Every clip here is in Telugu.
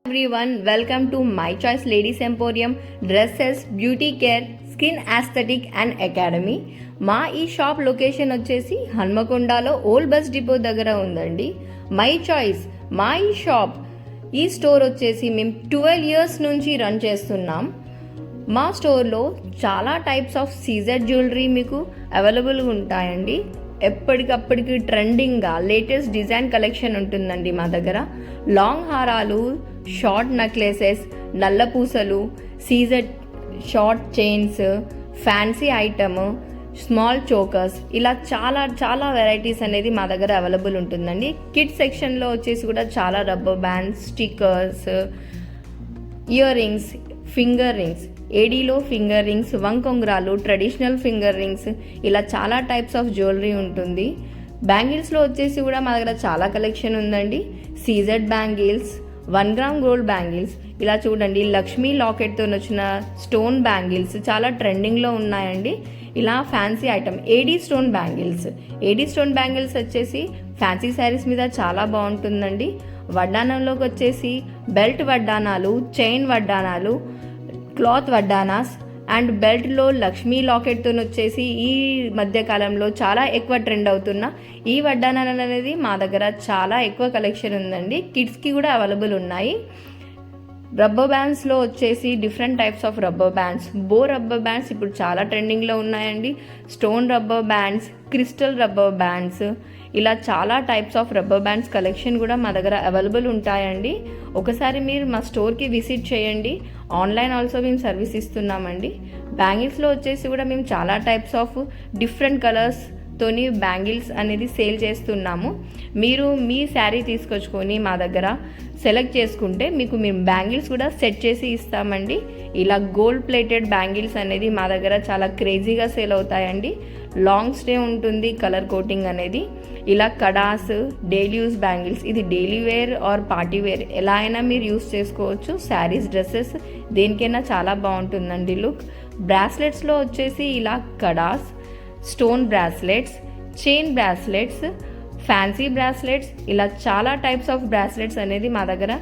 Everyone, welcome to My Choice Ladies Emporium, Dresses, Beauty Care, Skin Aesthetic and Academy. మా ఈ షాప్ లొకేషన్ వచ్చేసి హన్మకొండలో ఓల్డ్ బస్ డిపో దగ్గర ఉందండి. మై చాయిస్ మా ఈ షాప్ ఈ స్టోర్ వచ్చేసి మేము 12 years నుంచి రన్ చేస్తున్నాం. మా స్టోర్లో చాలా టైప్స్ ఆఫ్ సీజర్ జ్యువెలరీ మీకు అవైలబుల్గా ఉంటాయండి. ఎప్పటికప్పటికి ట్రెండింగ్గా లేటెస్ట్ డిజైన్ కలెక్షన్ ఉంటుందండి మా దగ్గర. లాంగ్ హారాలు, షార్ట్ నెక్లెసెస్, నల్ల పూసలు, సీజర్ short chains, fancy item, small chokers, ఇలా చాలా చాలా వెరైటీస్ అనేది మా దగ్గర అవైలబుల్ ఉంటుందండి. కిడ్స్ సెక్షన్లో వచ్చేసి కూడా చాలా rubber bands, stickers, earrings, finger rings, ఏడీలో ఫింగర్ రింగ్స్, వంకొంగ్రాలు, ట్రెడిషనల్ ఫింగర్ రింగ్స్, ఇలా చాలా టైప్స్ ఆఫ్ జ్యువెలరీ ఉంటుంది. బ్యాంగిల్స్లో వచ్చేసి కూడా మా దగ్గర చాలా కలెక్షన్ ఉందండి. CZ bangles, 1 gram gold bangles, ఇలా చూడండి లక్ష్మీ లాకెట్తో వచ్చిన స్టోన్ బ్యాంగిల్స్ చాలా ట్రెండింగ్లో ఉన్నాయండి. ఇలా fancy item AD stone bangles వచ్చేసి ఫ్యాన్సీ శారీస్ మీద చాలా బాగుంటుందండి. వడ్డానంలోకి వచ్చేసి బెల్ట్ వడ్డానాలు, చైన్ వడ్డానాలు, క్లాత్ వడ్డానాస్ అండ్ బెల్ట్లో లక్ష్మీ లాకెట్తో వచ్చేసి ఈ మధ్యకాలంలో చాలా ఎక్కువ ట్రెండ్ అవుతున్న ఈ వడ్డానాలు అనేది మా దగ్గర చాలా ఎక్కువ కలెక్షన్ ఉందండి. కిడ్స్కి కూడా అవైలబుల్ ఉన్నాయి. రబ్బర్ బ్యాండ్స్లో వచ్చేసి different types of rubber bands, rubber bands ఇప్పుడు చాలా ట్రెండింగ్లో ఉన్నాయండి. Stone rubber bands, crystal rubber bands, ఇలా చాలా types of rubber bands collection కూడా మా దగ్గర అవైలబుల్ ఉంటాయండి. ఒకసారి మీరు మా స్టోర్కి విజిట్ చేయండి. ఆన్లైన్ ఆల్సో మేము సర్వీస్ ఇస్తున్నామండి. బ్యాంగిల్స్లో వచ్చేసి కూడా మేము చాలా టైప్స్ ఆఫ్ డిఫరెంట్ కలర్స్తోని బ్యాంగిల్స్ అనేది సేల్ చేస్తున్నాము. మీరు మీ శారీ తీసుకొచ్చుకొని మా దగ్గర సెలెక్ట్ చేసుకుంటే మీకు మేము బ్యాంగిల్స్ కూడా సెట్ చేసి ఇస్తామండి. ఇలా గోల్డ్ ప్లేటెడ్ బ్యాంగిల్స్ అనేది మా దగ్గర చాలా క్రేజీగా సేల్ అవుతాయండి. లాంగ్ స్టే ఉంటుంది కలర్ కోటింగ్ అనేది. ఇలా కడాస్, డైలీ యూస్ బ్యాంగిల్స్, ఇది daily wear or party wear ఎలా అయినా మీరు యూస్ చేసుకోవచ్చు. శారీస్, డ్రెస్సెస్ దేనికైనా చాలా బాగుంటుందండి లుక్. బ్రాస్లెట్స్లో వచ్చేసి ఇలా kadas, stone bracelets, chain bracelets, fancy bracelets, ఇలా చాలా టైప్స్ ఆఫ్ బ్రాస్లెట్స్ అనేది మా దగ్గర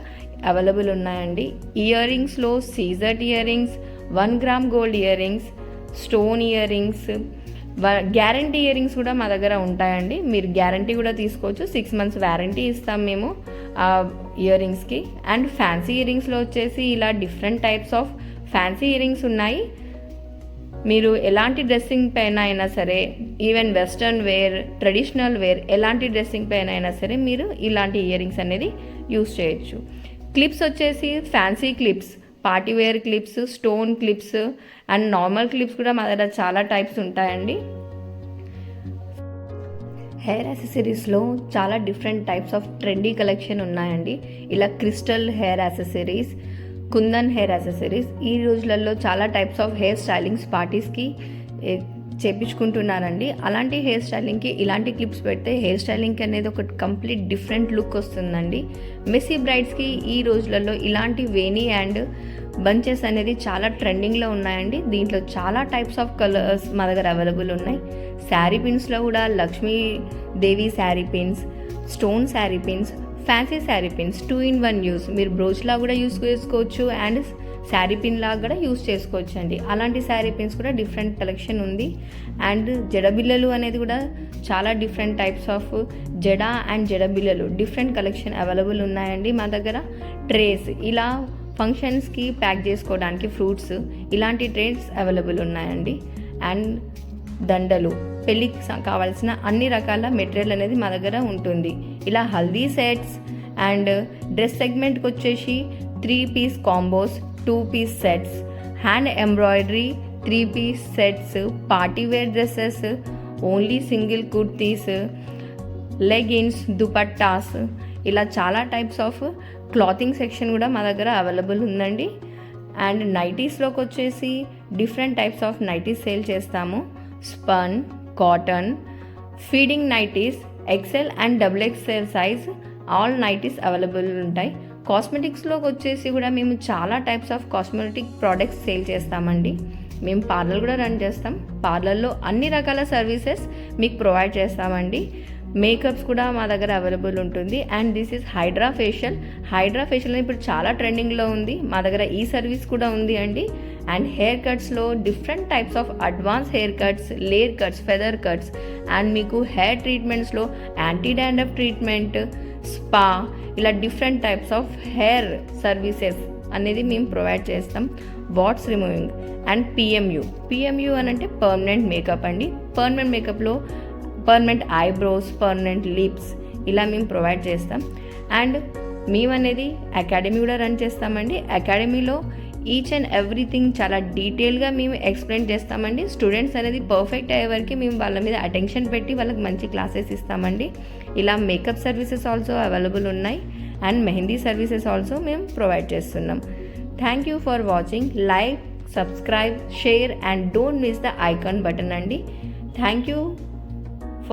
అవైలబుల్ ఉన్నాయండి. ఇయర్ రింగ్స్లో సీజర్డ్ earrings, 1 gram gold earrings, stone earrings, guarantee earrings కూడా మా దగ్గర ఉంటాయండి. మీరు గ్యారంటీ కూడా తీసుకోవచ్చు. 6 months వ్యారంటీ ఇస్తాం మేము ఆ ఇయర్ రింగ్స్కి. అండ్ ఫ్యాన్సీ ఇయర్ రింగ్స్లో వచ్చేసి ఇలా different types of fancy ear rings ఉన్నాయి. మీరు ఎలాంటి డ్రెస్సింగ్ పైన అయినా సరే, even western wear, traditional wear, ఎలాంటి డ్రెస్సింగ్ పైన అయినా సరే మీరు ఇలాంటి ఇయర్ రింగ్స్ అనేది యూస్ చేయొచ్చు. క్లిప్స్ వచ్చేసి fancy clips, party wear clips, stone clips and normal clips కూడా మా దగ్గర చాలా టైప్స్ ఉంటాయండి. హెయిర్ యాక్సెసరీస్లో చాలా different types of trendy collection ఉన్నాయండి. ఇలా crystal hair accessories, kundan hair accessories, ఈ రోజులలో చాలా టైప్స్ ఆఫ్ హెయిర్ స్టైలింగ్స్ పార్టీస్కి చేపించుకుంటున్నారండి. అలాంటి హెయిర్ స్టైలింగ్కి ఇలాంటి క్లిప్స్ పెడితే హెయిర్ స్టైలింగ్ అనేది ఒక కంప్లీట్ డిఫరెంట్ లుక్ వస్తుందండి. మెస్సీ బ్రైడ్స్కి ఈ రోజులలో ఇలాంటి వేనీ అండ్ బంచెస్ అనేది చాలా ట్రెండింగ్లో ఉన్నాయండి. దీంట్లో చాలా టైప్స్ ఆఫ్ కలర్స్ మా దగ్గర అవైలబుల్ ఉన్నాయి. శారీ పిన్స్లో కూడా Lakshmidevi sari pins, stone sari pins, fancy sari pins, 2-in-1 use, మీరు బ్రోచ్లా కూడా యూస్ చేసుకోవచ్చు అండ్ శారీ పిన్ లాగా కూడా యూస్ చేసుకోవచ్చు అండి. అలాంటి శారీ పిన్స్ కూడా డిఫరెంట్ కలెక్షన్ ఉంది. అండ్ జడబిల్లలు అనేది కూడా చాలా డిఫరెంట్ టైప్స్ ఆఫ్ జడ అండ్ జడబిల్లలు డిఫరెంట్ కలెక్షన్ అవైలబుల్ ఉన్నాయండి మా దగ్గర. ట్రేస్, ఇలా ఫంక్షన్స్కి ప్యాక్ చేసుకోవడానికి ఫ్రూట్స్, ఇలాంటి ట్రేస్ అవైలబుల్ ఉన్నాయండి. అండ్ దండలు, పెళ్ళికి కావాల్సిన అన్ని రకాల మెటీరియల్ అనేది మా దగ్గర ఉంటుంది. ఇలా హల్దీ సెట్స్ అండ్ డ్రెస్ సెగ్మెంట్కి వచ్చేసి 3-piece combos, 2-piece sets, hand embroidery 3-piece sets, party wear dresses, only single kurtis, leggings, dupattas, ఇలా చాలా టైప్స్ ఆఫ్ క్లాతింగ్ సెక్షన్ కూడా మా దగ్గర అవైలబుల్ ఉందండి. అండ్ నైటీస్లోకి వచ్చేసి different types of nighties sale చేస్తాము. Spun, cotton, feeding nighties, XL and XXL size all nighties available ఉంటాయి. కాస్మెటిక్స్లోకి వచ్చేసి కూడా మేము చాలా types of cosmetic products sale చేస్తామండి. మేము పార్లర్ కూడా రన్ చేస్తాం. పార్లర్లో అన్ని రకాల సర్వీసెస్ మీకు ప్రొవైడ్ చేస్తామండి. మేకప్స్ కూడా మా దగ్గర అవైలబుల్ ఉంటుంది. And this is hydra facial ఇప్పుడు చాలా ట్రెండింగ్లో ఉంది. మా దగ్గర ఈ సర్వీస్ కూడా ఉంది అండి. అండ్ హెయిర్ కట్స్లో different types of advance haircuts, layer cuts, feather cuts, and మీకు హెయిర్ ట్రీట్మెంట్స్లో యాంటీ డాండ్రఫ్ ట్రీట్మెంట్, స్పా, ఇలా different types of hair services అనేది మేము ప్రొవైడ్ చేస్తాం. వాట్స్ రిమూవింగ్ అండ్ పిఎంయు అని అంటే పర్మనెంట్ మేకప్ అండి. పర్మనెంట్ మేకప్లో పర్మనెంట్ ఐబ్రోస్, పర్మనెంట్ లిప్స్ ఇలా మేము ప్రొవైడ్ చేస్తాం. అండ్ మేము అనేది అకాడమీ కూడా రన్ చేస్తామండి. అకాడమీలో ఈచ్ అండ్ ఎవ్రీథింగ్ చాలా డీటెయిల్గా మేము ఎక్స్ప్లెయిన్ చేస్తామండి. స్టూడెంట్స్ అనేది పర్ఫెక్ట్ అయ్యే వరకు మేము వాళ్ళ మీద అటెన్షన్ పెట్టి వాళ్ళకి మంచి క్లాసెస్ ఇస్తామండి. ఇలా మేకప్ సర్వీసెస్ ఆల్సో అవైలబుల్ ఉన్నాయి. అండ్ మెహందీ సర్వీసెస్ ఆల్సో మేము ప్రొవైడ్ చేస్తున్నాం. Thank you for watching. Like, subscribe, share and don't miss the icon button అండి. Thank you.